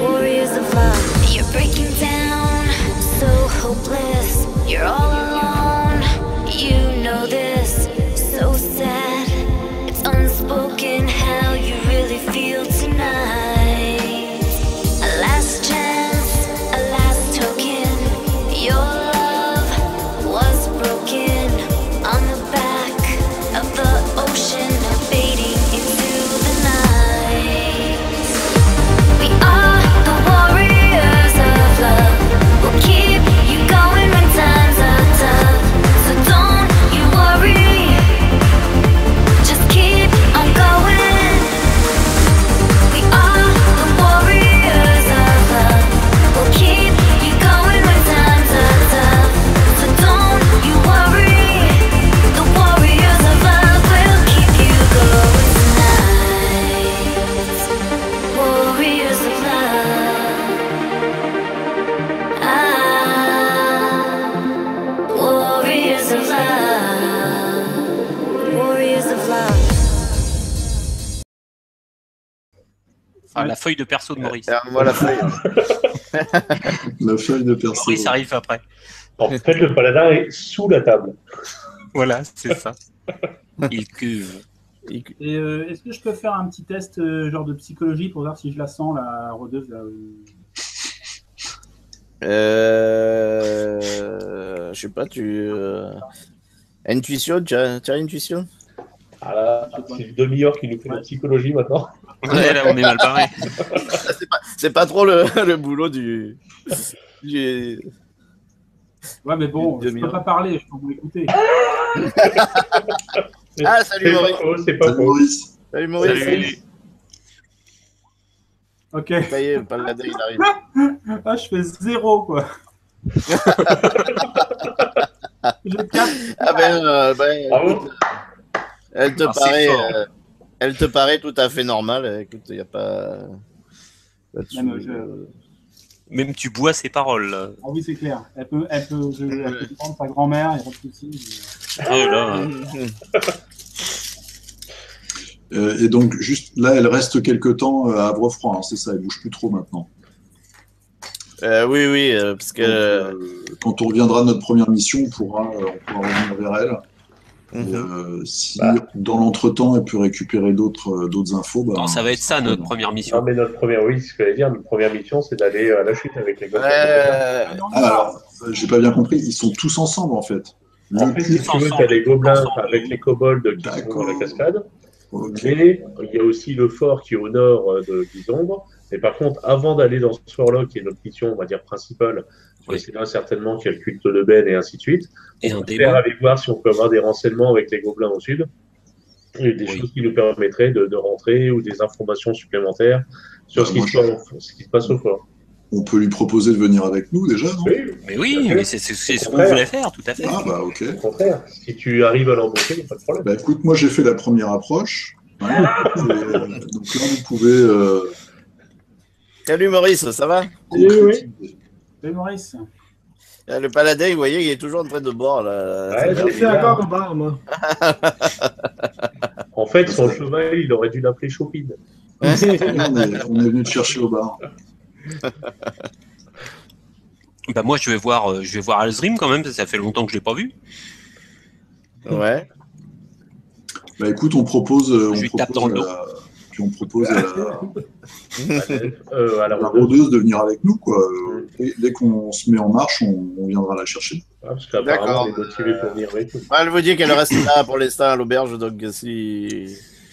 Warriors of love, you're breaking down, so hopeless. You're all alone, you know this, so sad. It's unspoken how you really feel tonight. A last chance, a last token. Your love was broken on the back of the ocean, fading into the night. We are the warriors of love. We'll keep you going when times are tough. So don't you worry, just keep on going. We are the warriors of love. We'll keep you going when times are tough. So don't you worry, the warriors of love will keep you going tonight. Warriors of love. Warriors of love. Warriors of love. Ah, la feuille de perso de Maurice. Moi, la feuille. La feuille de perso. Maurice arrive après. En fait, le paladin est sous la table. Voilà, c'est ça. Il cuve. Et est-ce que je peux faire un petit test genre de psychologie pour voir si je la sens, la rôdeuse là, Je sais pas, Intuition, tu as intuition? Ah là, c'est une demi-heure qui nous fait la psychologie maintenant. Ouais, là, on est mal barré. C'est pas trop le boulot du... Ouais, mais bon, je peux pas parler, je peux vous écouter. Ah, salut Maurice. C'est pas faux. Salut Maurice. Salut. Ok. Ça y est, le paladin, il arrive. Ah, je fais 0, quoi. J'ai 4. Ah ben, Bravo. écoute, elle te paraît tout à fait normale. Écoute, il n'y a pas... Même tu bois ses paroles. Ah oui, c'est clair. Elle peut prendre sa grand-mère, il n'y a pas de souci. Oh là. Et donc, juste là, elle reste quelque temps à Havre-Froid, hein, c'est ça, elle bouge plus trop maintenant. Oui, parce que... Donc, quand on reviendra de notre première mission, on pourra revenir vers elle. Et, si dans l'entretemps, elle peut récupérer d'autres infos... Non, ça va être ça, notre première mission. Non, mais notre première, oui, ce que j'allais dire, notre première mission, c'est d'aller à la chute avec les gosses. alors, j'ai pas bien compris, ils sont tous ensemble, en fait. En fait, si tu veux, tu as les gobelins avec les kobolds qui sont dans la cascade. Okay. Mais il y a aussi le fort qui est au nord des ombres. Mais par contre, avant d'aller dans ce fort-là, qui est notre mission, on va dire, principale, c'est là certainement qu'il y a le culte de Ben et ainsi de suite. Et on un peut démon. aller voir si on peut avoir des renseignements avec les gobelins au sud. Et des choses qui nous permettraient de rentrer ou des informations supplémentaires sur ce qui se passe au fort. On peut lui proposer de venir avec nous déjà, non? Oui. Mais oui, mais c'est ce qu'on voulait faire, tout à fait. Ah bah ok. Au contraire, si tu arrives à l'embaucher, il n'y a pas de problème. Bah écoute, moi j'ai fait la première approche. Hein, donc là, vous pouvez... Salut Maurice, ça va? Oui. Salut Maurice. Le paladin, vous voyez, il est toujours en train de boire. Là. Ouais, J'ai fait encore au bar, moi. En fait, son cheval, il aurait dû l'appeler Chopin. on est venu te chercher au bar. Bah moi je vais voir Alzrim quand même, ça fait longtemps que je l'ai pas vu. Ouais. Bah écoute, on propose à la rôdeuse de venir avec nous, quoi. Et dès qu'on se met en marche, on viendra la chercher. Parce qu'apparemment, elle est motivée pour venir avec nous. Elle vous dit qu'elle reste là pour l'instant à l'auberge, donc si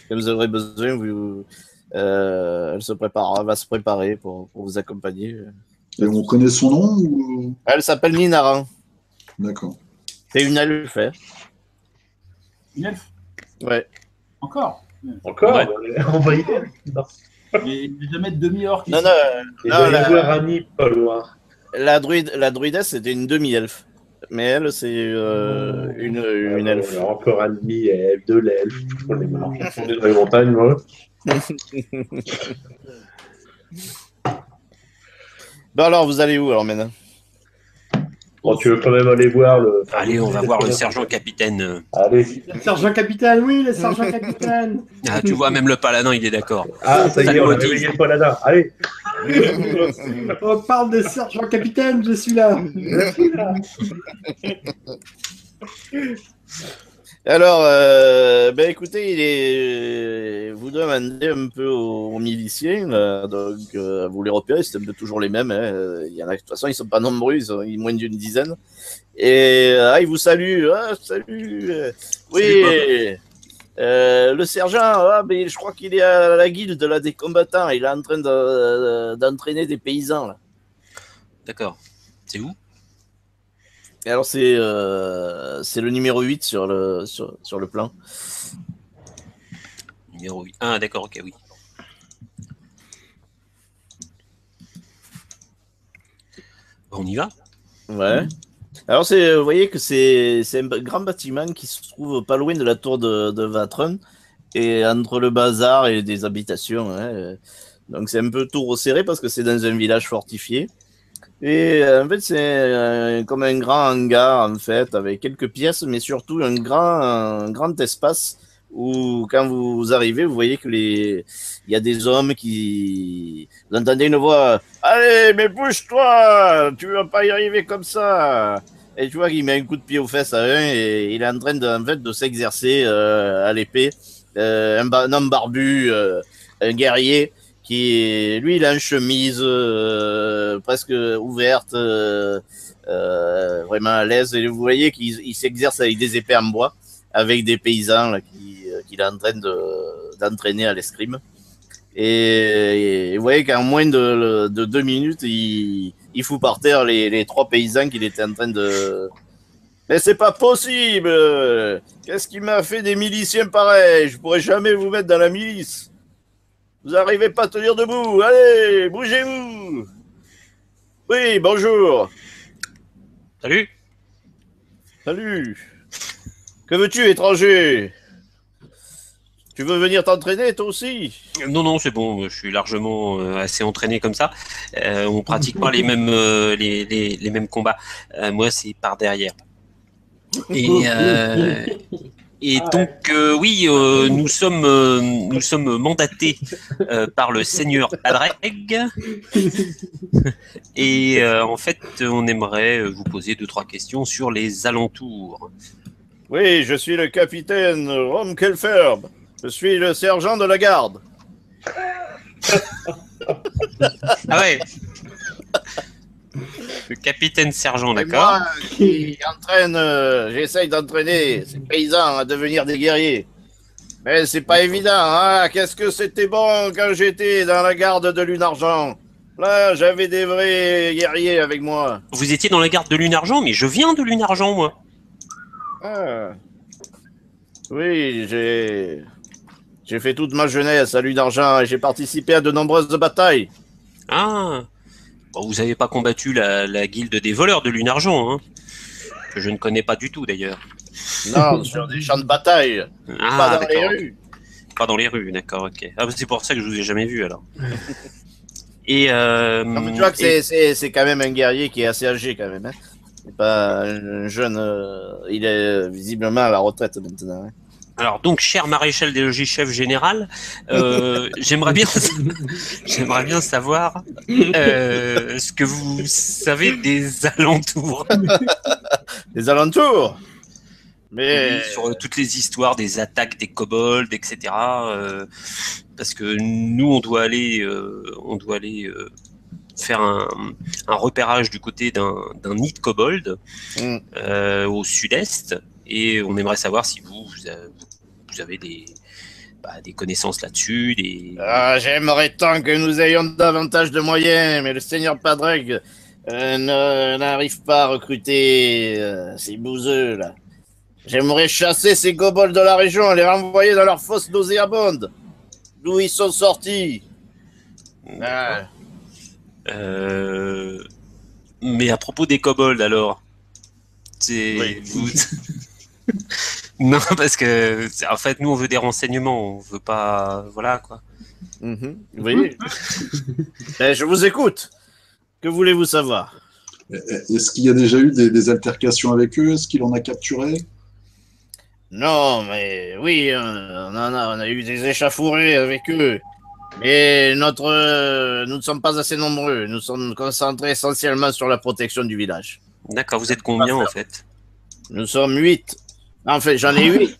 vous aurez besoin, elle va se préparer pour vous accompagner. Et on connaît son nom ou... Elle s'appelle Ninaran. D'accord. C'est une elfe, hein. Une elfe? Ouais. Encore? Ouais. On va y aller. Il n'y a jamais de demi-orque. Non, Rani, pas loin. La druidesse, c'était une demi-elfe. Mais elle, c'est une elfe. Encore un demi-elfe, de l'elfe. On est marre. On est dans les montagnes, moi. Bon alors, vous allez où alors maintenant? Bon, tu veux quand même aller voir le... Allez, on va voir le sergent-capitaine. Allez. Le sergent-capitaine, oui, le sergent-capitaine. Ah, tu vois, même le paladin, il est d'accord. Ah, ça y est, Salut, on a Otis. réveillé le paladin. Allez. On parle de sergent-capitaine, je suis là. Je suis là. Alors, écoutez, vous demandez un peu aux miliciens, donc vous les repérez, c'est un peu toujours les mêmes. Hein. Il y en a, de toute façon, ils sont pas nombreux, ils sont moins d'une dizaine. Et ils vous saluent. Ah, salut. Oui. Le sergent, je crois qu'il est à la guilde là, des combattants. Il est en train d'entraîner des paysans là. D'accord. C'est où? Et alors c'est le numéro 8 sur le plan. Numéro 8. Ah, d'accord, ok, oui. On y va? Ouais. Alors vous voyez que c'est un grand bâtiment qui se trouve pas loin de la tour de Vatron et entre le bazar et des habitations. Hein. Donc c'est un peu tout resserré parce que c'est dans un village fortifié. Et en fait c'est comme un grand hangar en fait avec quelques pièces mais surtout un grand espace où quand vous arrivez vous voyez que il y a des hommes qui vous entendez une voix. Allez mais bouge-toi, tu vas pas y arriver comme ça. Et tu vois qu'il met un coup de pied aux fesses à un et il est en train de s'exercer à l'épée. Un homme barbu, un guerrier qui, lui, il a une chemise presque ouverte, vraiment à l'aise. Et vous voyez qu'il s'exerce avec des épées en bois, avec des paysans là, qu'il est en train d'entraîner à l'escrime. Et vous voyez qu'en moins de 2 minutes, il fout par terre les 3 paysans qu'il était en train de... Mais c'est pas possible! Qu'est-ce qui m'a fait des miliciens pareils? Je pourrais jamais vous mettre dans la milice. Vous n'arrivez pas à tenir debout. Allez, bougez-vous! Oui, bonjour. Salut! Salut. Que veux-tu, étranger? Tu veux venir t'entraîner, toi aussi? Non, c'est bon, je suis largement assez entraîné comme ça. On pratique pas les mêmes, les mêmes combats. Moi, c'est par derrière. Et donc, oui, nous sommes mandatés par le seigneur Padreg. Et en fait, on aimerait vous poser 2-3 questions sur les alentours. Oui, je suis le capitaine Romkelferb. Je suis le sergent de la garde. Ah ouais. Le capitaine sergent, C'est d'accord. moi qui j'essaye d'entraîner ces paysans à devenir des guerriers. Mais c'est pas évident, hein. Qu'est-ce que c'était bon quand j'étais dans la garde de Lunargent. Là, j'avais des vrais guerriers avec moi. Vous étiez dans la garde de Lunargent, mais je viens de Lunargent, moi. Ah. Oui, j'ai fait toute ma jeunesse à Lunargent et j'ai participé à de nombreuses batailles. Ah. Bon, vous n'avez pas combattu la guilde des voleurs de Lunargent, hein, que je ne connais pas du tout d'ailleurs. Non, sur des champs de bataille, Ah, pas dans les d'accord. rues. Pas dans les rues, d'accord, ok. Ah, c'est pour ça que je vous ai jamais vu alors. Et Non, mais tu vois que c'est quand même un guerrier qui est assez âgé quand même. Hein. C'est pas un jeune. Il est visiblement à la retraite maintenant. Hein. alors donc, cher maréchal des logis chef général, j'aimerais bien savoir ce que vous savez des alentours. Les alentours. Mais Oui, sur toutes les histoires des attaques des kobolds, etc. Parce que nous, on doit aller faire un repérage du côté d'un nid de kobold au sud-est, et on aimerait savoir si vous avez des connaissances là-dessus. j'aimerais tant que nous ayons davantage de moyens, mais le seigneur Padreg n'arrive pas à recruter ces bouseux là. J'aimerais chasser ces kobolds de la région et les renvoyer dans leur fosse nauséabonde, d'où ils sont sortis. Mais à propos des kobolds, alors, Oui. Non, parce que en fait, nous, on veut des renseignements, on veut pas, voilà quoi. Oui. Je vous écoute. Que voulez-vous savoir? Est-ce qu'il y a déjà eu des altercations avec eux? Est-ce qu'il en a capturé? Non, mais oui, on a eu des échauffourées avec eux. Mais nous ne sommes pas assez nombreux. Nous sommes concentrés essentiellement sur la protection du village. D'accord, vous êtes combien en fait? Nous sommes 8. En fait, j'en ai 8.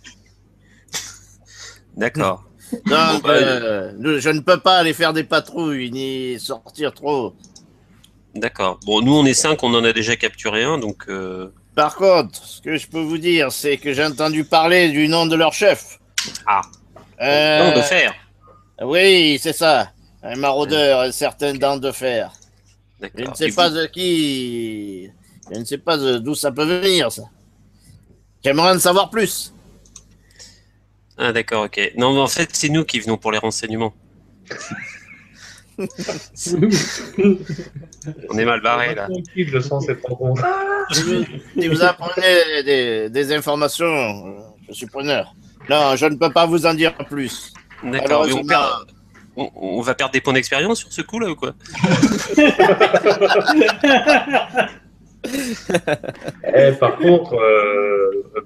D'accord. Donc, je ne peux pas aller faire des patrouilles ni sortir trop. D'accord. Bon, nous on est 5, on en a déjà capturé un, donc... Par contre, ce que je peux vous dire, c'est que j'ai entendu parler du nom de leur chef. Ah. Dents de fer. Oui, c'est ça. Un maraudeur, un certain dent de fer. Je ne sais pas de qui. Je ne sais pas d'où ça peut venir, ça. J'aimerais en savoir plus. Ah d'accord, ok. Non, mais en fait, c'est nous qui venons pour les renseignements. On est mal barré là. Je sens cette rencontre. Si vous apprenez des informations, je suis preneur. Non, je ne peux pas vous en dire plus. D'accord, mais on va perdre des points d'expérience sur ce coup là ou quoi? Par contre,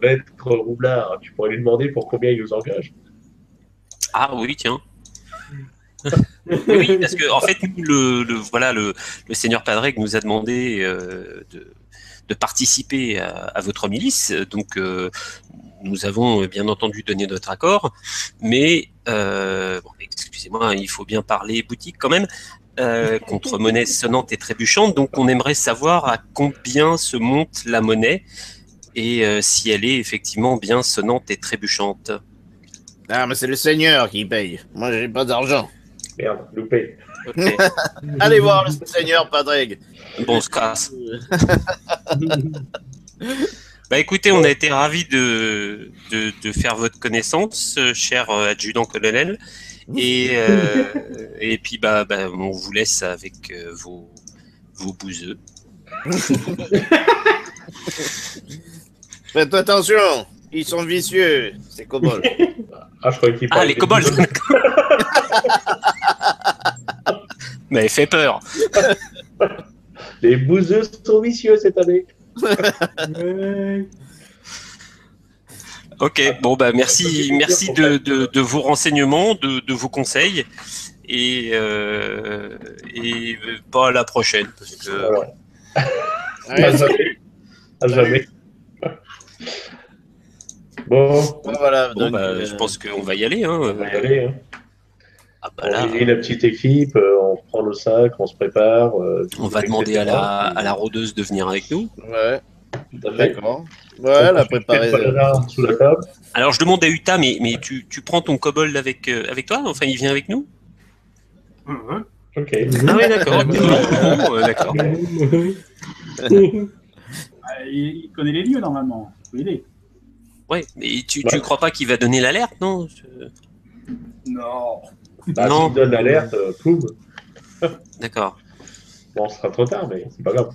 Maître Roublard, tu pourrais lui demander pour combien il nous engage. Ah oui, tiens. Oui, parce que en fait, le seigneur Padreg nous a demandé de participer à votre milice, donc nous avons bien entendu donné notre accord, mais excusez-moi, il faut bien parler boutique quand même, contre monnaie sonnante et trébuchante, donc on aimerait savoir à combien se monte la monnaie et si elle est effectivement bien sonnante et trébuchante. Ah, mais c'est le seigneur qui paye. Moi, j'ai pas d'argent. Merde, loupé. Okay. Allez voir le seigneur Padreg. Bon, on se casse. Bah écoutez, on a été ravis de faire votre connaissance, cher adjudant-colonel. Et puis on vous laisse avec vos bouseux. Faites attention, ils sont vicieux, ces kobolds. Ah, je croyais qu'il parlait les kobolds. Mais fait peur. Les bouseux sont vicieux cette année. Ok, bon merci de vos renseignements, de vos conseils et pas à la prochaine parce que à jamais. Bon, voilà. Donc, je pense qu'on va y aller. Hein. On va y aller. Hein. Ah bah là, on réunit la petite équipe, on prend le sac, on se prépare. On va demander à la rôdeuse de venir avec nous. Ouais. D'accord. Ouais, elle a préparé. Sous la table. Alors je demande à Uta, mais tu prends ton kobold avec toi? Enfin, il vient avec nous? Ok. Ah oui, d'accord. D'accord. Il connaît les lieux normalement. Il faut aider. Ouais, mais tu crois pas qu'il va donner l'alerte, non? Non. Bah, Non. s'il donne l'alerte, poum. D'accord. Bon, ce sera trop tard, mais c'est pas grave.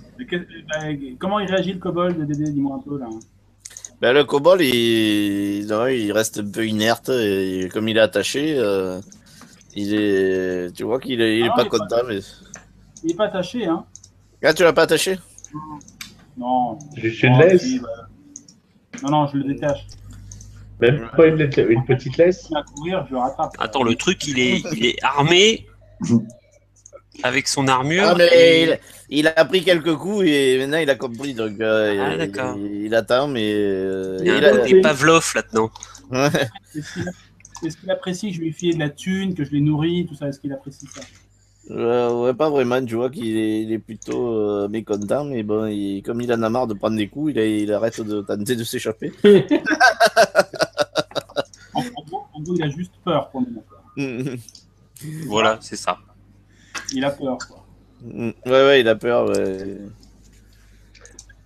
Comment il réagit le kobold, Dédé? Dis-moi un peu là. Ben, le kobold, il reste un peu inerte et comme il est attaché, tu vois qu'il est, pas content. Mais... Il est pas attaché, hein? Ah, tu l'as pas attaché? Non. Juste une laisse? Non, je le détache. Même pas une petite laisse? À courir, je le rattrape. Attends, le truc, il est armé avec son armure. Ah, mais il a pris quelques coups et maintenant il a compris. Donc, d'accord. Il attend, mais. Il y a un côté Pavlov là-dedans. Ouais. Est-ce qu'il apprécie que je lui file de la thune, que je les nourris, tout ça? Est-ce qu'il apprécie ça? Ouais, pas vraiment. Tu vois qu'il est plutôt mécontent, mais bon, comme il en a marre de prendre des coups, il arrête de tenter de s'échapper. En gros, il a juste peur pour le moment. Voilà, c'est ça. Il a peur, quoi. Ouais, il a peur. Ouais.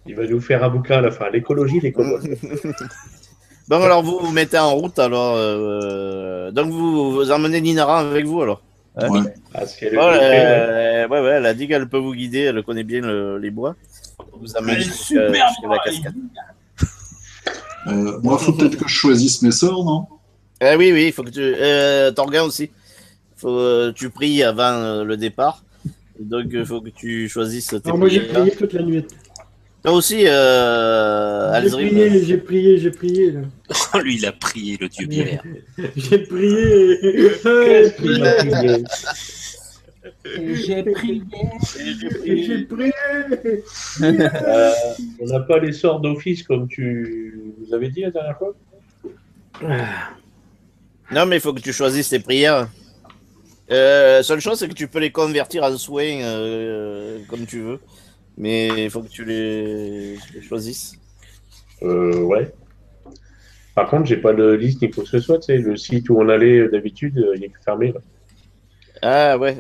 Il va nous faire un bouquin à la fin. L'écologie, les kobolds. Bon, alors vous mettez en route, alors. Donc vous emmenez Ninara avec vous, alors. Ouais. Ouais, elle a dit qu'elle peut vous guider, elle connaît bien les bois. Vous amenez jusqu'à la cascade. Moi, il faut peut-être que je choisisse mes sorts, non? Oui, il faut que tu. Torgan aussi. Tu pries avant le départ. Donc il faut que tu choisisses tes Alors, moi, j'ai prières. prié toute la nuit. Toi aussi, J'ai Alzrim. prié, j'ai prié, j'ai prié. Là. Lui, il a prié le dieu bière. J'ai prié. Qu'est-ce qu'il a prié? Et j'ai prié. Et j'ai prié. On n'a pas les sorts d'office comme tu nous avais dit la dernière fois? Non, mais il faut que tu choisisses tes prières. Seule chose, c'est que tu peux les convertir en soins comme tu veux. Mais il faut que tu les choisisses. Ouais. Par contre, j'ai pas de liste ni quoi que ce soit. Tu sais, le site où on allait d'habitude, il est fermé. Là. Ah ouais,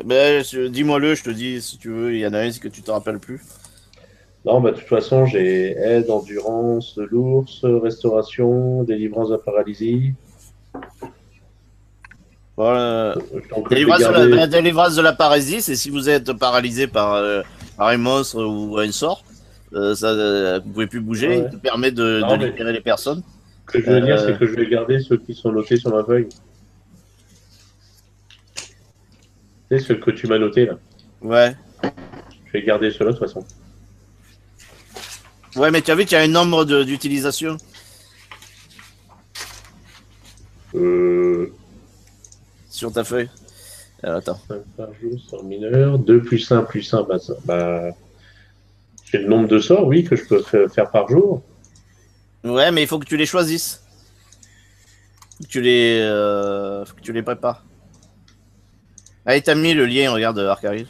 dis-moi-le, je te dis si tu veux. Il y en a un que tu te rappelles plus. Non, bah, de toute façon, j'ai aide, endurance de l'ours, restauration, délivrance de la paralysie. Voilà. Donc, je vais garder- La délivrance de la paralysie, c'est si vous êtes paralysé par un monstre ou un sort. Vous pouvez plus bouger. Ouais. Il te permet de Non, mais- libérer les personnes. Ce que je veux dire, c'est que je vais garder ceux qui sont notés sur ma feuille. Tu sais, ceux que tu m'as notés, là. Ouais. Je vais garder ceux-là, de toute façon. Ouais, mais tu as vu qu'il y a un nombre d'utilisation. Sur ta feuille. Alors, attends. 5 par jour, sort mineur. 2 plus 1 plus 1, j'ai le nombre de sorts, oui, que je peux faire par jour. Ouais, mais il faut que tu les choisisses. Faut que tu les prépares. Allez, t'as mis le lien, regarde, Arcaril.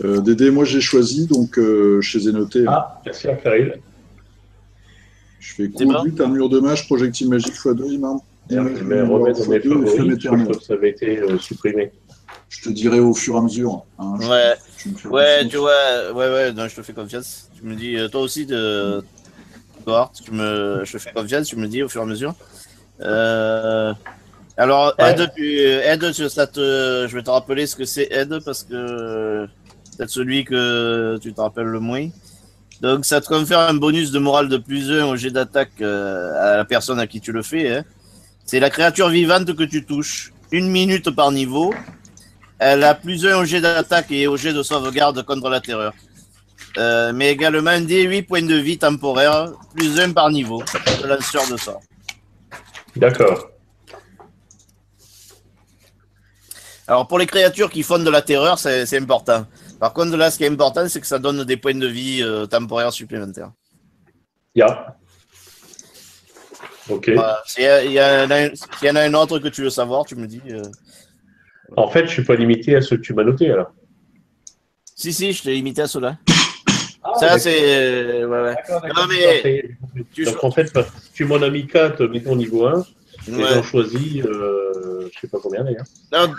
Dédé, moi j'ai choisi, donc je les ai notés. Ah, merci Arcaril. Je fais C'est coup bon. but, armure de mage, projectile magique x2, imam. Je vais remettre dans mes favoris, je crois que ça avait été supprimé. Je te dirai au fur et à mesure. Hein, Ouais. tu me fais Ouais, confiance. tu vois, ouais, non, je te fais confiance. Tu me dis, toi aussi, Bart, je te fais confiance, tu me dis au fur et à mesure. Alors, Ouais. aide, je vais te rappeler ce que c'est aide parce que c'est celui que tu te rappelles le moins. Donc, ça te confère un bonus de morale de +1 au jet d'attaque à la personne à qui tu le fais. Hein. C'est la créature vivante que tu touches. 1 minute par niveau. Elle a +1 au jet d'attaque et au jet de sauvegarde contre la terreur. Mais également un D8 points de vie temporaire, +1 par niveau. De lanceur de sort. D'accord. Alors pour les créatures qui font de la terreur, c'est important. Par contre là, ce qui est important, c'est que ça donne des points de vie temporaires supplémentaires. Ya. Ok. Voilà. S'il y en a un autre que tu veux savoir, tu me dis. En fait, je suis pas limité à ceux que tu m'as notés, alors. Si, je t'ai limité à cela. Ah, Ça, d'accord. c'est. Ouais. D'accord, Non, mais. Donc en fait, tu m'en as mis 4, mettons niveau 1, et Ouais. j'en choisis, je sais pas combien d'ailleurs. Non,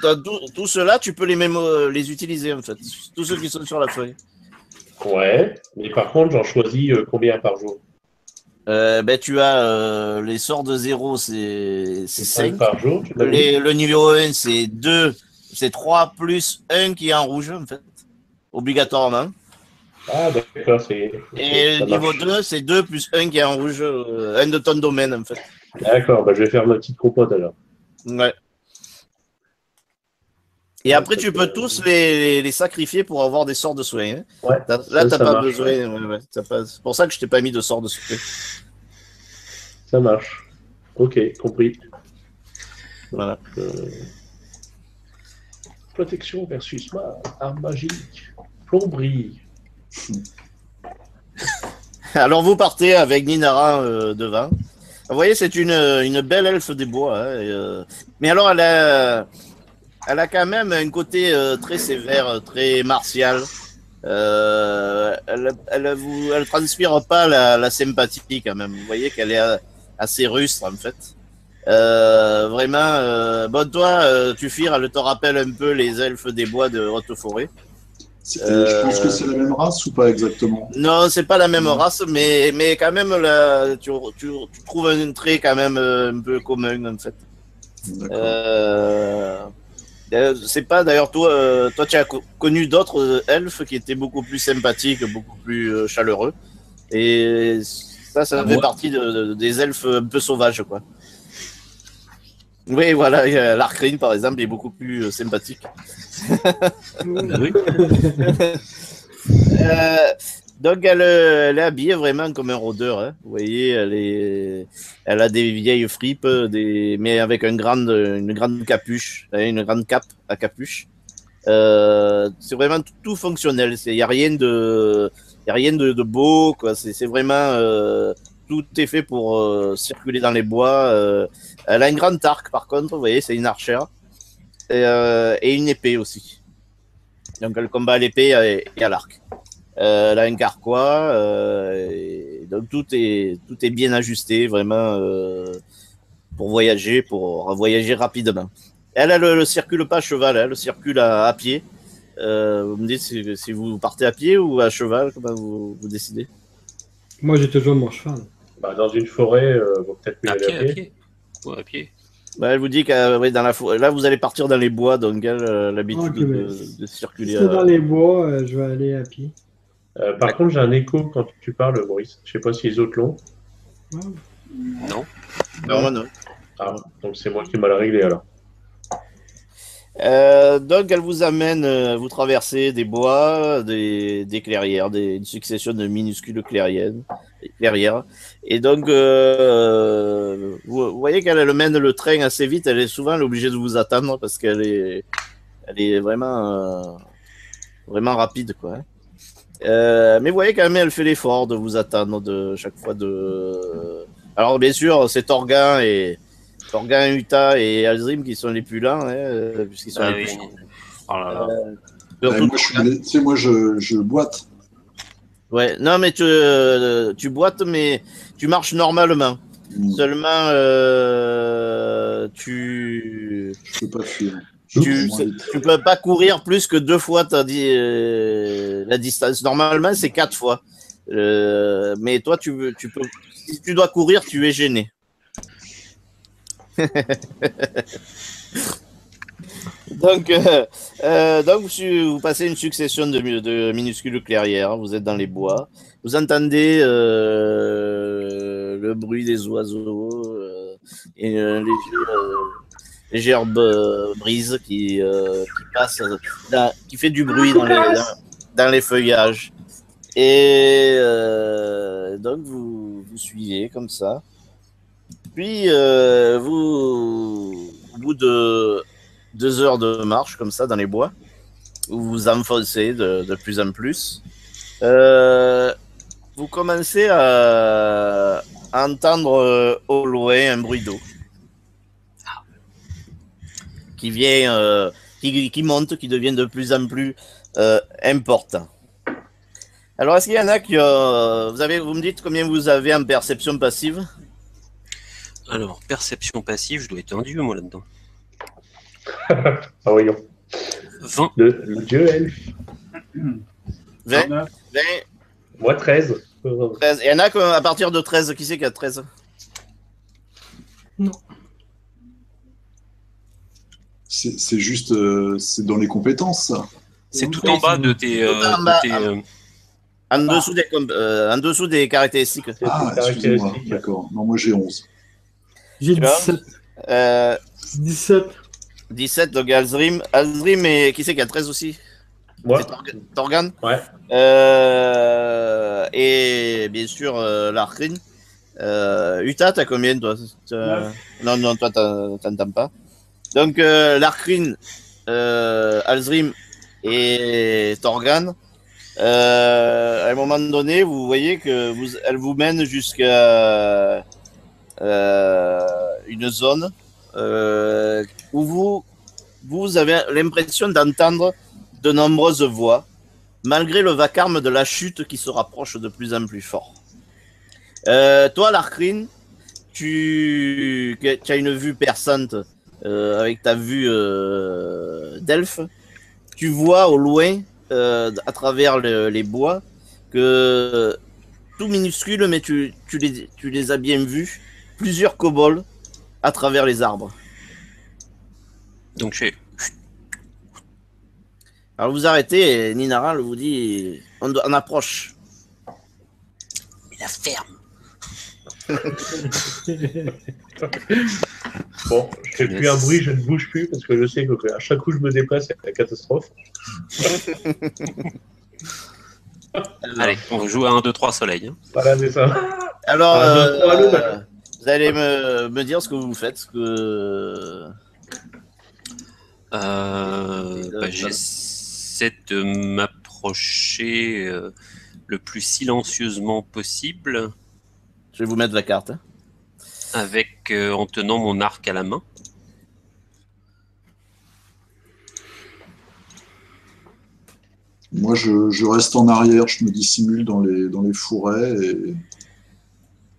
tout cela, tu peux les utiliser en fait. Tous ceux qui sont sur la feuille. Ouais, mais par contre, j'en choisis combien par jour? Tu as les sorts de 0, c'est 5 5. par jour, tu m'as dit? Le niveau 1, c'est 2, c'est 3 plus 1 qui est en rouge en fait. Obligatoirement. Ah, d'accord, c'est. Et ça le niveau marche. 2, c'est 2 plus 1 qui est en rouge, 1 de ton domaine en fait. D'accord, je vais faire ma petite compote alors. Ouais. Et après, tu peux tous les sacrifier pour avoir des sorts de soins. Hein. Ouais. Là, t'as ça pas marche, besoin. Ouais, c'est pour ça que je t'ai pas mis de sorts de soins. Ça marche. Ok, compris. Voilà. Protection versus arme magique, plomberie. Alors, vous partez avec Ninara devant. Vous voyez, c'est une belle elfe des bois. Hein, mais alors, elle a quand même un côté très sévère, très martial. Elle transpire pas la sympathie quand même. Vous voyez qu'elle est assez rustre en fait. Vraiment, toi, Tufir, elle te rappelle un peu les elfes des bois de Haute-Forêt. Je pense que c'est la même race ou pas exactement? Non, c'est pas la même Non. race, mais quand même, là, tu trouves un trait quand même un peu commun en fait. D'accord. C'est pas d'ailleurs toi tu as connu d'autres elfes qui étaient beaucoup plus sympathiques, beaucoup plus chaleureux, et ça fait partie des elfes un peu sauvages quoi. Oui, voilà, l'Arcrine, par exemple, est beaucoup plus sympathique. Oui. Donc, elle est habillée vraiment comme un rôdeur. Hein. Vous voyez, elle a des vieilles fripes, mais avec une grande capuche, une grande cape à capuche. C'est vraiment tout fonctionnel. Il n'y a rien de beau, quoi. C'est vraiment tout est fait pour circuler dans les bois. Elle a un grand arc, par contre. Vous voyez, c'est une archère et une épée aussi. Donc, elle combat à l'épée et à l'arc. Elle a un carquois, donc tout est bien ajusté, vraiment pour voyager rapidement. Elle circule pas à cheval, elle circule à pied. Vous me dites si vous partez à pied ou à cheval, comment vous décidez? Moi, j'ai toujours mon cheval. Bah, dans une forêt, vaut peut-être mieux À aller pied, à à pied. pied. Ouais, à pied. Bah, elle vous dit que dans la forêt, là vous allez partir dans les bois, donc elle a l'habitude Ok, mais de circuler. Si c'est dans les bois, je vais aller à pied. Par contre, j'ai un écho quand tu parles, Maurice. Je sais pas si les autres l'ont. Ouais. Non. Non, non. Ah, donc c'est moi qui ai mal réglé alors. Donc elle vous amène, vous traversez des bois, des clairières, une succession de minuscules clairières. Et donc vous voyez qu'elle mène le train assez vite. Elle est souvent obligée de vous attendre parce qu'elle est vraiment rapide, quoi. Hein. Mais vous voyez quand même, elle fait l'effort de vous attendre de chaque fois. Alors bien sûr, c'est Torgan, Uta et Alzrim qui sont les plus lents, hein, puisqu'ils sont les plus chiants. Oh là là. Moi, je boite. Ouais, non, mais tu boites, mais tu marches normalement. Seulement, Je peux pas fuir. tu peux pas courir plus que 2 fois la distance. Normalement, c'est 4 fois. Mais toi, tu peux. Si tu dois courir, tu es gêné. Donc vous passez une succession de minuscules clairières. Vous êtes dans les bois. Vous entendez le bruit des oiseaux et légère brise qui passe, qui fait du bruit dans les feuillages. Et donc vous suivez comme ça. Puis au bout de 2 heures de marche comme ça dans les bois, vous vous enfoncez de plus en plus. Vous commencez à entendre au loin un bruit d'eau qui vient, qui monte, qui devient de plus en plus important. Alors, est-ce qu'il y en a qui vous me dites combien vous avez en perception passive? Alors, perception passive, je dois être tendu, moi, là-dedans. Ah, voyons. 20. Le dieu elfe. 20. Moi, 13. 13. Il y en a à partir de 13. Qui c'est qui a 13? Non. C'est juste, c'est dans les compétences, ça. C'est tout en bas de tes. En dessous des caractéristiques. Ah, excusez-moi, d'accord. Non, moi j'ai 11. J'ai 17. 17. 17, donc Alzrim. Alzrim, et qui c'est qui a 13 aussi? Moi. Torgan. Ouais. Et bien sûr, l'Arcrine. Uta, t'as combien, toi? Non, toi, t'entends pas. Donc, l'Arcrine, Alzrim et Torgan. À un moment donné, vous voyez que elle vous mène jusqu'à une zone où vous avez l'impression d'entendre de nombreuses voix, malgré le vacarme de la chute qui se rapproche de plus en plus fort. Toi, l'Arcrine, tu as une vue perçante avec ta vue d'elfe. Tu vois au loin, à travers les bois, que tout minuscule, mais tu les as bien vus, plusieurs kobolds à travers les arbres. Donc j'ai. Alors vous arrêtez et Ninaral vous dit on approche. Mais la ferme. Bon, je fais plus un bruit, je ne bouge plus parce que je sais que à chaque coup je me déplace, c'est la catastrophe. Allez, on joue à 1, 2, 3 soleil. Hein. Voilà, c'est ça. Alors, Ah, 2, 3, le vous allez me dire ce que vous faites. J'essaie de m'approcher le plus silencieusement possible. Je vais vous mettre la carte. Hein. Avec en tenant mon arc à la main. Moi, je reste en arrière, je me dissimule dans les fourrés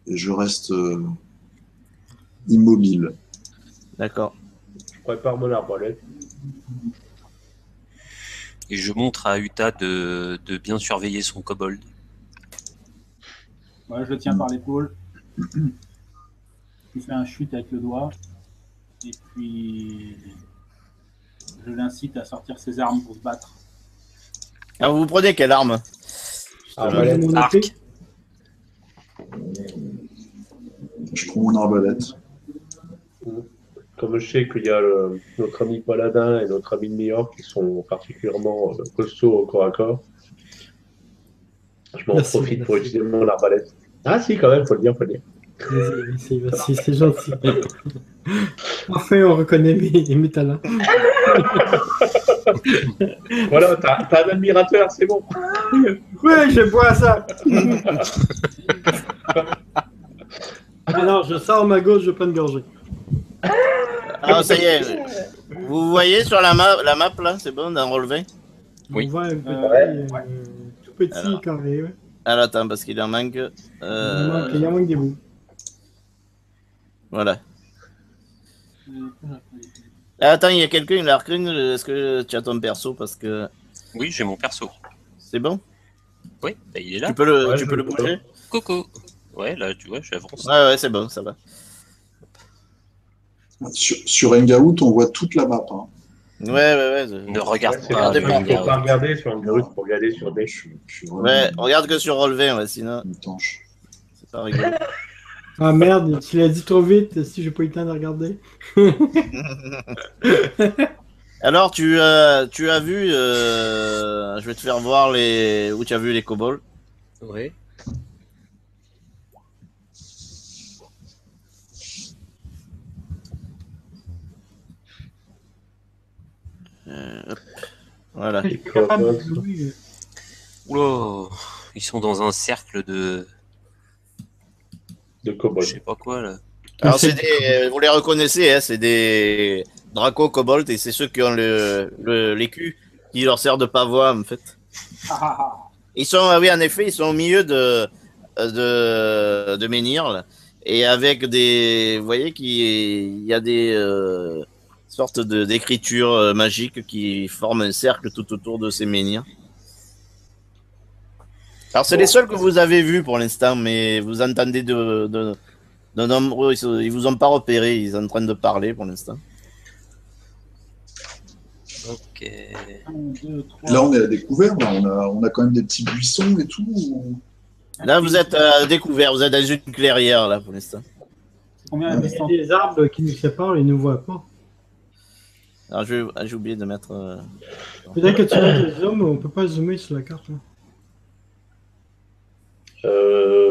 et je reste immobile. D'accord. Je prépare mon arbalète. Et je montre à Uta de bien surveiller son kobold. Ouais, je le tiens par l'épaule. Je fais un chute avec le doigt. Et puis, je l'incite à sortir ses armes pour se battre. Alors, vous prenez quelle arme? Arbalète. Mon Arc. épée. Je prends mon arbalète. Comme je sais qu'il y a notre ami Paladin et notre ami de Niort qui sont particulièrement costauds au corps à corps, je m'en Merci, profite pour merci. utiliser mon arbalète. Ah si, quand même, faut le dire, faut le dire. Merci, c'est gentil. Enfin, on reconnaît mes talents. Voilà, t'as un admirateur, c'est bon. Ouais, je bois ça. Alors, je sors ma gauche, je prends une gorgée. Ah, ça y est. Vous voyez sur la map là, c'est bon, d'un relevé? Oui. On voit un petit, Ouais. tout petit Alors. carré. Ouais. Alors, attends, parce qu'il en manque. Il y a moins que des bouts. Voilà. Ah, attends, il y a quelqu'un, Larkin, est-ce que tu as ton perso? Parce que Oui, j'ai mon perso. c'est bon? Oui, bah, il est là. Tu peux le, Ouais, tu je peux le le bouger? Coucou. Ouais, là, tu vois, j'avance. Ouais, c'est bon, ça va. Sur Hangout, on voit toute la map. Hein. Ouais. Ne regarde C'est pas. regardez pas, pas. faut pas regarder sur Hangout, faut regarder sur des. Je suis vraiment Ouais, regarde que sur relevé, ouais, sinon étanche. c'est pas rigolo. Ah merde, tu l'as dit trop vite, si j'ai pas eu le temps de regarder. Alors, tu as vu, je vais te faire voir où tu as vu les kobolds. Ouais. Hop. Voilà. Je suis capable de jouer. Oula, ils sont dans un cercle de De je kobold. sais pas quoi là. Alors, vous les reconnaissez, hein, c'est des Draco kobolds et c'est ceux qui ont l'écu qui leur sert de pavois en fait. Ils sont, oui, en effet, ils sont au milieu de menhirs là, et avec vous voyez qu'il y a des sortes d'écritures magiques qui forment un cercle tout autour de ces menhirs. Alors, c'est les seuls que vous avez vus pour l'instant, mais vous entendez de nombreux, ils vous ont pas repéré, ils sont en train de parler pour l'instant. Ok. 1, 2, 3. Là, on est à découvert. Là, on a quand même des petits buissons et tout. Là, vous êtes à découvert, vous êtes dans une clairière là pour l'instant. Combien Il de y a distance? des arbres qui nous séparent et ils ne nous voient pas. Alors, j'ai oublié de mettre. Peut-être que tu as des zooms, on peut pas zoomer sur la carte. Là.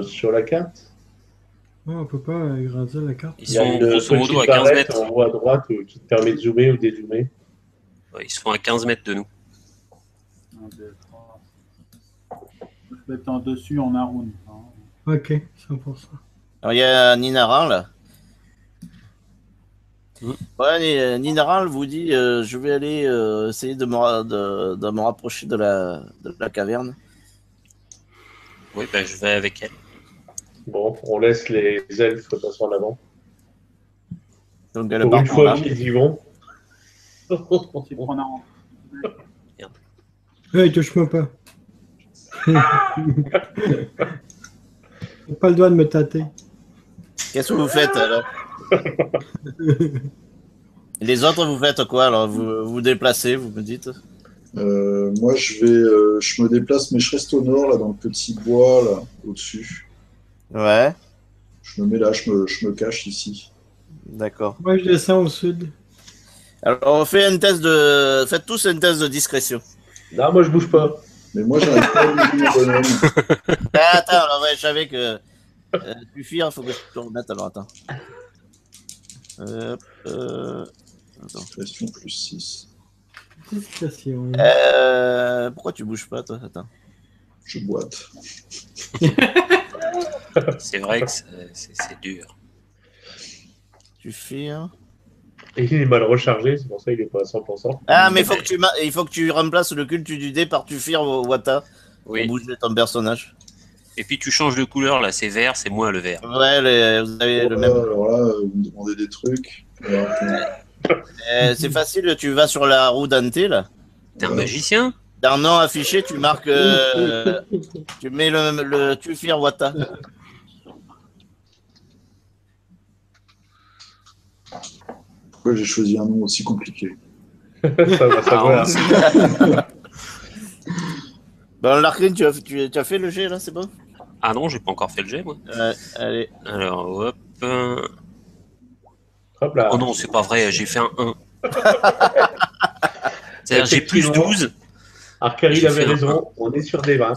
Sur la carte, Ouais, on peut pas agrandir la carte. Ils il y a sont une grosso modo petite à 15 barrette mètres. en haut à droite qui te permet de zoomer ou dézoomer. Ouais, ils sont à 15 mètres de nous. 1, 2, 3. Je peux être en dessus en Arun. Ok, 100%. Alors, il y a Ninaran là. Mm. Ouais, Ninaran vous dit je vais aller essayer de me rapprocher de la caverne. Oui, bah, je vais avec elle. Bon, on laisse les elfes passer en avant. Donc, elle Pour part une par fois là. qu'ils y vont. C'est pour en Arun. Hey, touche-moi pas. J'ai pas le droit de me tâter. Qu'est-ce que vous faites alors? Les autres, vous faites quoi alors? Vous vous déplacez, vous me dites? Moi, je me déplace, mais je reste au nord, là, dans le petit bois, là, au-dessus. Ouais, Je me mets là, je me cache ici. D'accord. Moi, je descends au sud. Alors, faites tous un test de discrétion. Non, moi je bouge pas. Mais moi, j'arrive pas à bouger mon bonhomme. Ah, attends, alors, ouais, je savais que tu fires, il faut que je te remette. Alors, attends. Hop, attends. Discrétion plus 6. Discrétion. Pourquoi tu bouges pas, toi? Attends. Je boite. C'est vrai que c'est dur. Tu fires. Et il est mal rechargé, c'est pour ça qu'il est pas à 100%. Ah, mais il faut que tu remplaces le culte du dé par tu fires Wata pour Oui. bouger ton personnage. Et puis tu changes de couleur, là, c'est vert, c'est moi le vert. Ouais, vous avez le même. Alors là, vous me demandez des trucs. Alors, C'est facile, tu vas sur la roue Dante, là. T'es un magicien? Dans le nom affiché, tu marques. Tu mets le tu fires Wata. pourquoi j'ai choisi un nom aussi compliqué? Ça va savoir. Bon, Larkin, tu as fait le G, là, c'est bon? Ah non, j'ai pas encore fait le jet, moi. Allez. Alors, hop. Hop là. Oh non, c'est pas vrai, j'ai fait un 1. C'est-à-dire, j'ai plus 12. Arcari J'ai avait fait un raison, on est sur des 20.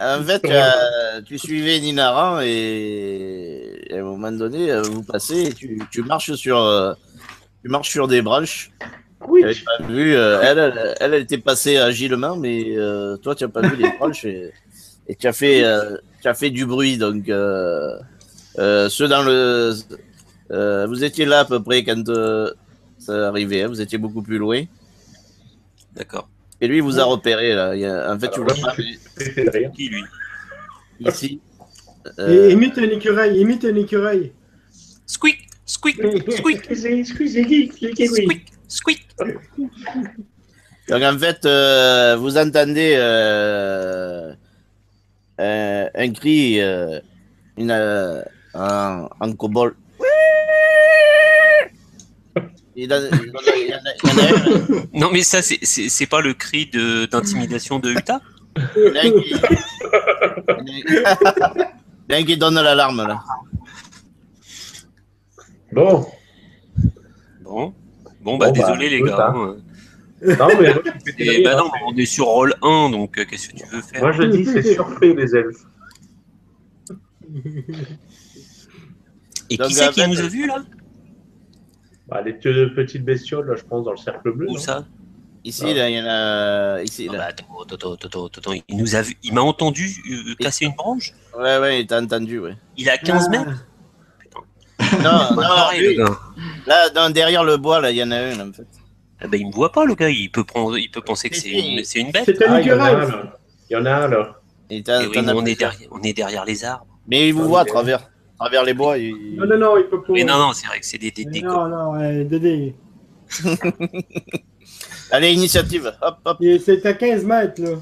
En fait, tu suivais Ninaran et à un moment donné, vous passez et tu marches sur des branches. Oui. J'avais pas vu, elle était passée agilement, mais toi, tu n'as pas vu les branches et tu as fait du bruit. Donc, ceux dans le. Vous étiez là à peu près quand ça arrivait, hein, vous étiez beaucoup plus loin. D'accord. Et lui, il vous a repéré là. En fait, tu Alors, vois moi, pas je suis fait de rire. Qui, lui? ici. Et imite un écureuil, imite un écureuil. Squeak, squeak, squeak, Squeak. squeak, squeak. Donc en fait, vous entendez un cri en kobold. Il y en a un. Non, mais ça, c'est pas le cri d'intimidation de Utah? Il y en a un qui donne l'alarme là. Bon. Bon, bah, désolé, les écoute, gars. hein. Non, mais moi, je suis fait de Et rire, bah hein. non, on est sur rôle 1, donc qu'est-ce que tu veux faire? Moi, je dis, c'est surfait, les elfes. Et Donc, qui c'est qui en fait, nous a vus, là? Bah, les deux petites bestioles, là, je pense, dans le cercle bleu. Où non ça? Ici, là, il y en a. Ici, Ah là. bah, attends, il nous a vu, il m'a entendu casser une branche? Ouais, il t'a entendu, ouais. Il est à 15 mètres? Non, non, Pareil, lui, le gars. là, derrière le bois, là, il y en a un, en fait. Eh ben, il me voit pas, le gars, il peut penser que c'est une bête. C'est un Ah, il y en a écureuil. un, là. Il y en a un, là. Et Eh oui, mais on est derrière les arbres. Mais il vous voit à travers les bois. Non, il peut pas. Mais non, c'est vrai que c'est des Non, Dédé. Allez, initiative. Hop, hop. C'est à 15 mètres, là.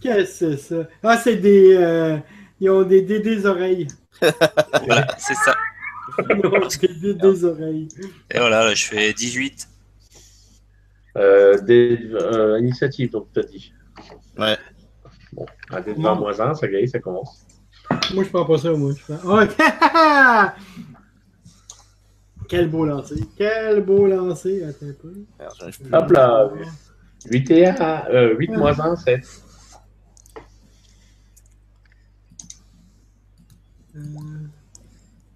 Qu'est-ce que c'est ça? Ah, c'est des. Ils ont des oreilles. Voilà, c'est ça. Ils ont des oreilles. Et voilà, là, je fais 18. Initiative, donc, tu as dit. Ouais. Bon, un dé de 20 moins 1, ça gagne, ça commence. Moi, je prends pas ça, moi. Ok! Quel beau lancer. Attends un peu. Hop là. 8 et 1, 8 moins 1, 7.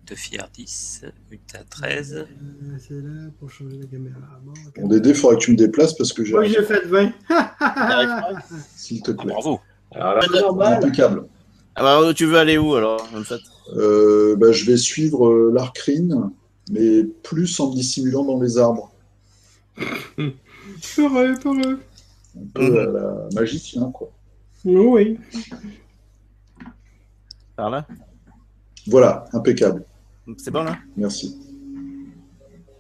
De fier 10, 8 à 13. C'est là pour changer la caméra. Bon, Dédé, il faudra que tu me déplaces parce que j'ai. Moi, j'ai fait 20. S'il te plaît. Bravo. Alors là, c'est normal. Impeccable. Ah bah, tu veux aller où alors, en fait? Je vais suivre l'Arcrine, mais plus en me dissimulant dans les arbres. Pour eux. Un peu à la magicien, quoi. Oui. Par là? Voilà, impeccable. C'est bon là? Merci.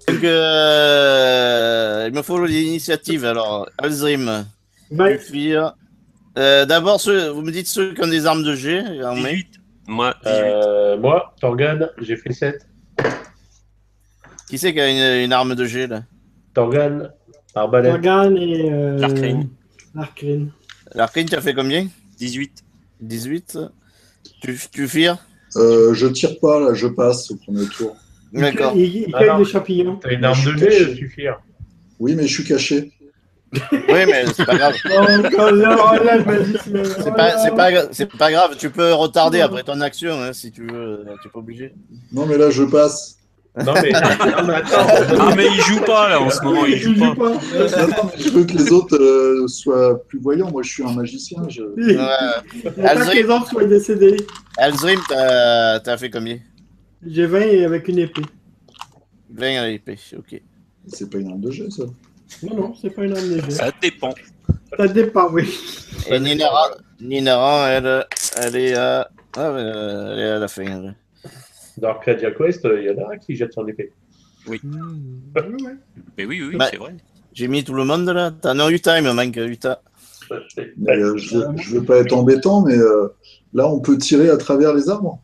Donc, il me faut l'initiative alors. Alzrim, Ben, Fir. D'abord, vous me dites ceux qui ont des armes de jet en main. 18. Moi, 18. Moi, Torgan, j'ai fait 7. Qui c'est qui a une arme de jet là? Torgan, arbalète. Morgane et. L'arcrine. L'arcrine. Larkin, tu as fait combien? 18. 18. Tu fires? Je tire pas, là, je passe au premier tour. D'accord. Il cueille des champignons. T'as une arme de jet, suffire. Oui, mais je suis caché. Oui, mais c'est pas grave. C'est pas grave, tu peux retarder après ton action hein, si tu veux, tu n'es pas obligé. Non, mais là, je passe. Non, mais attends. Ah, mais il joue pas là en ce moment, il joue pas. Non, je veux que les autres soient plus voyants. Moi, je suis un magicien. Pas que les autres soient décédés. Alzrim, t'as fait combien? J'ai 20 avec une épée. 20 à l'épée, ok. C'est pas une arme de jet, ça. Non, c'est pas une arme de jet. Ça dépend. Ça dépend, oui. Et Ninara, elle est à... elle est à la fin. Elle. Dans Arcadia Quest, il y en a un qui jette son épée. Ouais. Mais oui, Bah, c'est vrai. J'ai mis tout le monde là. T'as non Utah, il me manque Utah. Mais, je veux pas être embêtant, mais là, on peut tirer à travers les arbres.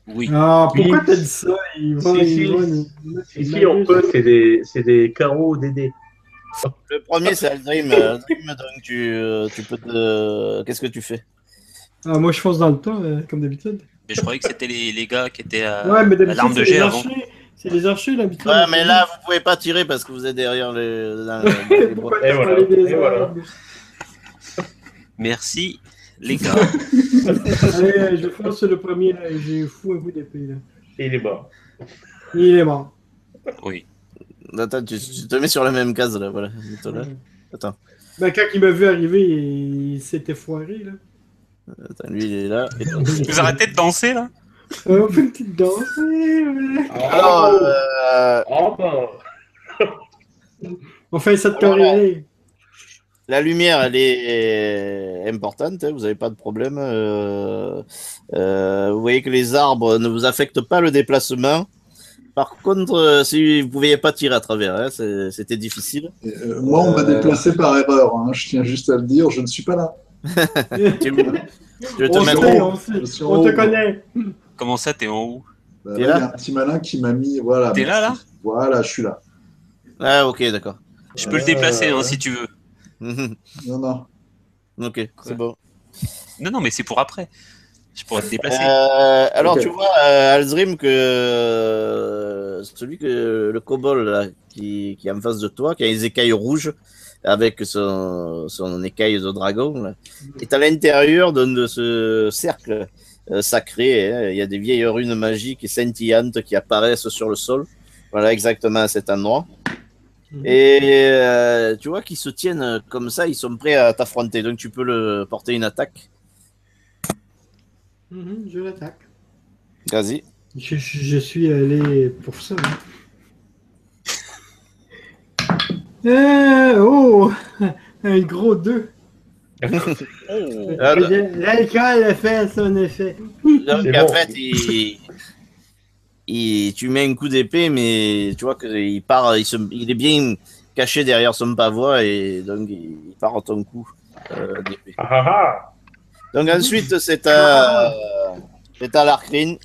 Oui. Ah, pourquoi t'as dit ça? Si, on peut, c'est des carreaux d'aider. Le premier, c'est Alzrim. Alzrim, donc tu peux te... Qu'est-ce que tu fais? Ah, moi, je fonce dans le tas, comme d'habitude. Mais je croyais que c'était les gars qui étaient à Ouais, mais à l'arme de jet avant. C'est les archers, l'habitude. Ouais, mais là, vous pouvez pas tirer parce que vous êtes derrière les bois. Et voilà. Merci, les gars. Allez, je fonce sur le premier, là, et j'ai fou un coup d'épée, là. Et il est mort. Il est mort. Oui. Attends, tu te mets sur la même case, là, voilà. Là. Attends. Ben, quand il m'a vu arriver, il s'était foiré, là. Attends, lui, il est là. Et... Vous arrêtez de danser, là? On fait une petite danse. Alors, On fait ça de carré. la lumière, elle est importante, hein, vous n'avez pas de problème. Vous voyez que les arbres ne vous affectent pas le déplacement. Par contre, si vous ne pouviez pas tirer à travers, hein, c'était difficile. Moi, on m'a déplacé par erreur. Hein, je tiens juste à le dire, je ne suis pas là. Je vais te mettre On te connaît. Comment ça, t'es en haut? Bah, là, il y a un petit malin qui m'a mis. Voilà. T'es là? Voilà, je suis là. Ah, ok, d'accord. Je peux le déplacer hein, si tu veux. Non. Ok, c'est bon. Non, mais c'est pour après. Je pourrais te déplacer. Alors, Ok. tu vois, Alzrim, que celui que le kobold là, qui est en face de toi, qui a les écailles rouges avec son écaille de dragon, là, est à l'intérieur de ce cercle sacré. Hein. Il y a des vieilles runes magiques et scintillantes qui apparaissent sur le sol. Voilà, exactement à cet endroit. Et tu vois qu'ils se tiennent comme ça, ils sont prêts à t'affronter. Donc, tu peux le porter une attaque. Je l'attaque. Vas-y. Je suis allé pour ça. Oh! Un gros 2. L'alcool a fait son effet. Donc, en bon. fait, tu mets un coup d'épée, mais tu vois qu'il part, il est bien caché derrière son pavois et donc il part à ton coup d'épée. Donc ensuite, c'est à l'Arcrine.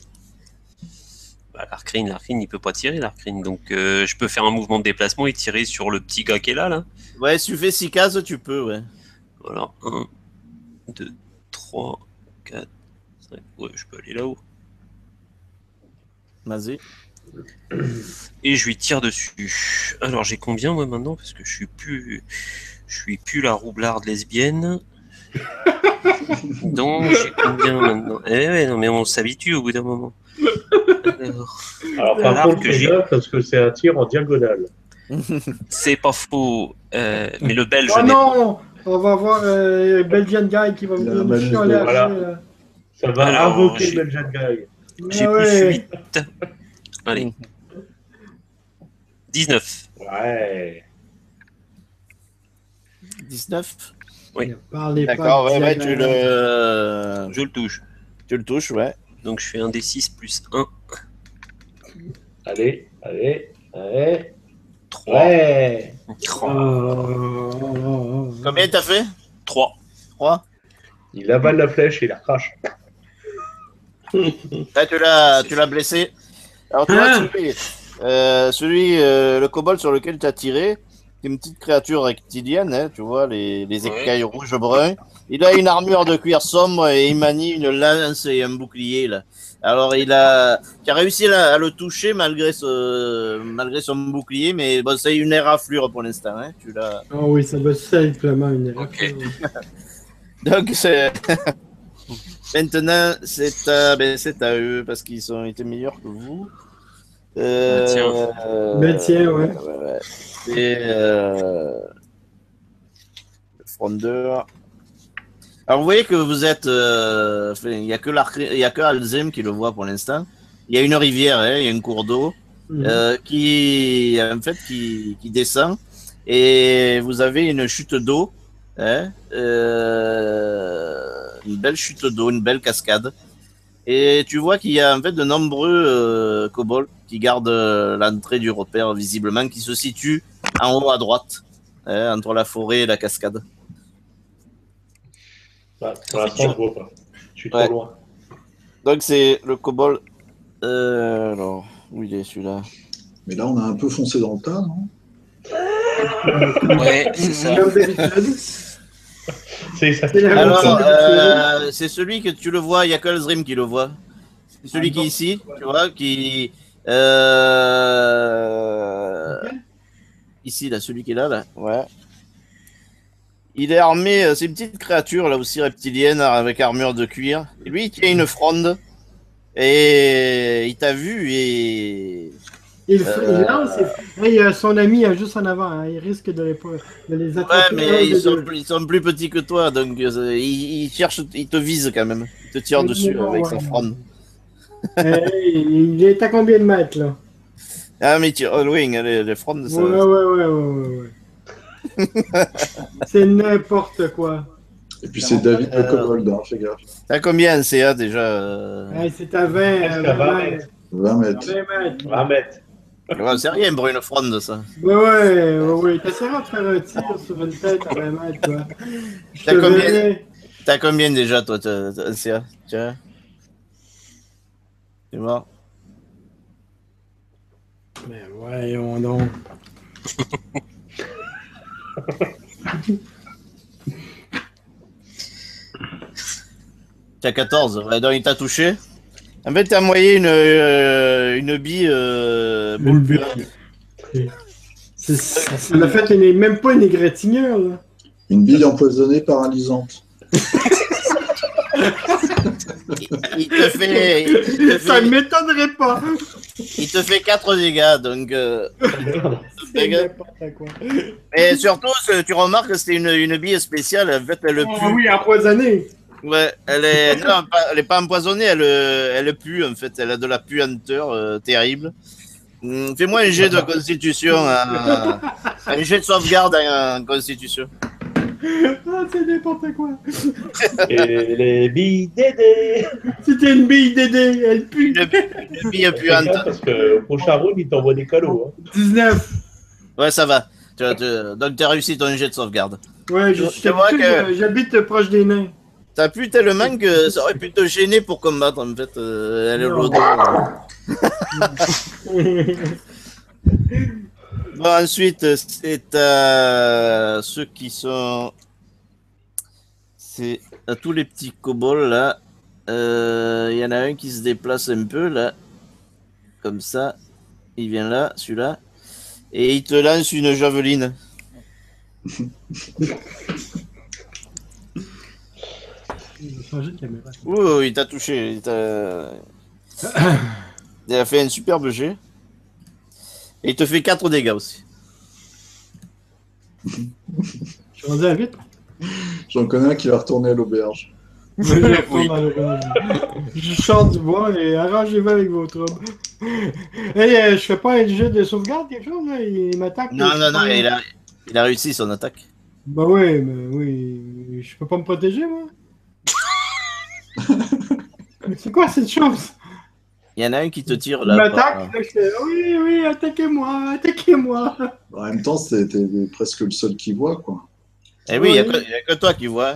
Bah, l'Arcrine, il peut pas tirer, l'Arcrine. Donc, je peux faire un mouvement de déplacement et tirer sur le petit gars qui est là. Ouais, si tu fais 6 cases, tu peux, ouais. Voilà, 1, 2, 3, 4, 5. Ouais, je peux aller là-haut. Vas-y. Et je lui tire dessus. Alors, j'ai combien, moi, maintenant? Parce que je suis plus la roublarde lesbienne. Donc, j'ai combien maintenant? Eh ouais, non, mais on s'habitue au bout d'un moment. Alors par contre, c'est là parce que c'est un tir en diagonale. C'est pas faux. Mais le belge. Oh non! On va voir Belgian Guy qui va me chialer après. Voilà. Ça va Alors, invoquer Belgian Guy. J'ai plus 8. Allez. 19. Ouais. 19. Oui. D'accord, ouais, tu le... Je le touche. Tu le touches, ouais. Donc je fais un D6 plus 1. Allez. 3. Ouais. Combien t'as fait? 3. 3. Il avale la flèche et il la crache. Là, tu l'as blessé. Alors, tu vois, le kobold sur lequel tu as tiré, une petite créature rectilienne, hein, tu vois, les écailles rouge-brun. Il a une armure de cuir sombre et il manie une lance et un bouclier, là. Alors, tu as réussi à le toucher malgré son bouclier, mais bon, c'est une éraflure pour l'instant, hein. Ah oui, ça va simplement une éraflure. Ok. Donc, maintenant, c'est à eux, parce qu'ils ont été meilleurs que vous. Maintien, ouais. C'est le frondeur. Alors, vous voyez que vous êtes... il n'y a que Alzem qui le voit pour l'instant. Il y a une rivière, hein, il y a un cours d'eau qui descend. Et vous avez une chute d'eau. Hein, une belle chute d'eau, une belle cascade. Et tu vois qu'il y a en fait de nombreux kobolds qui gardent l'entrée du repère, visiblement, qui se situe en haut à droite, hein, entre la forêt et la cascade. Bah, pour l'instant, je vois pas. Je suis trop loin. Donc c'est le kobold. Alors, où il est celui-là? Mais là, on a un peu foncé dans le tas, non? Ouais, c'est ça. Comme d'habitude. C'est ça. Alors, c'est celui que tu le vois, il n'y a que Alzrim qui le voit. C'est celui qui est ici, tu vois, qui... Ici, là, celui qui est là, ouais. Il est armé, c'est une petite créature, là aussi reptilienne, avec armure de cuir. Et lui, il tient une fronde. Et il t'a vu et... Il lance, et son ami est juste en avant, hein. Il risque de les attraper. Ouais, mais ils sont plus petits que toi, donc il te vise quand même. Il te tire dessus avec sa fronde. Il est à combien de mètres, là? Ah, mais il tire loin, les frondes, ça... Ouais. C'est n'importe quoi. Et puis c'est David le kobold, hein, fais gaffe. T'as combien en CA déjà C'est à 20 mètres. 20 mètres. 20 mètres. Ouais, c'est rien pour une fronde, ça. Ouais. T'essaieras de faire un tir sur une tête à 20 mètres, toi. T'as combien déjà, toi, en CA? Tiens. C'est mort. Mais voyons donc. T'as 14, ouais, donc il t'a touché. En fait, t'as envoyé une bille boule puante. Ça l'a fait même pas une égratignure, là. Une bille empoisonnée paralysante. Il te fait... Ça ne m'étonnerait pas. Il te fait 4 dégâts, donc... C'est n'importe quoi. Et surtout, tu remarques que c'était une bille spéciale. En fait, elle pue. Ah oui, empoisonnée. Ouais, elle est pas empoisonnée, elle pue, en fait. Elle a de la puanteur terrible. Fais-moi un jet de constitution, un jet de sauvegarde en constitution. Ah, c'est n'importe quoi. Et les billes d'aider. C'était une bille d'aider, elle pue. Une bille puante. Parce que au prochain round, il t'envoie des cadeaux. Hein. 19. Ouais, ça va. Donc, tu as réussi ton jet de sauvegarde. Ouais, j'habite proche des nains. T'as pu tellement que ça aurait pu te gêner pour combattre, en fait. Elle est l'odeur. Bon, ensuite, c'est à ceux qui sont... C'est à tous les petits kobolds, là. Il y en a un qui se déplace un peu, là. Comme ça. Il vient là, celui-là. Et il te lance une javeline. Ouh, il t'a touché. Il a fait un superbe jet. Et il te fait 4 dégâts aussi. Je suis rendu à 8. J'en connais un qui va retourner à l'auberge. Oui. Je chante du bois et arrangez-vous avec vos troubles. Hey, je fais pas un jet de sauvegarde, quelque chose, là? Il m'attaque. Non, il a réussi son attaque. Bah ouais, mais oui. Je peux pas me protéger, moi. C'est quoi cette chose? Il y en a un qui te tire là. Il m'attaque, là, je fais oui, attaquez-moi. En même temps, c'était presque le seul qui voit, quoi. Eh oui, il n'y a que toi qui vois.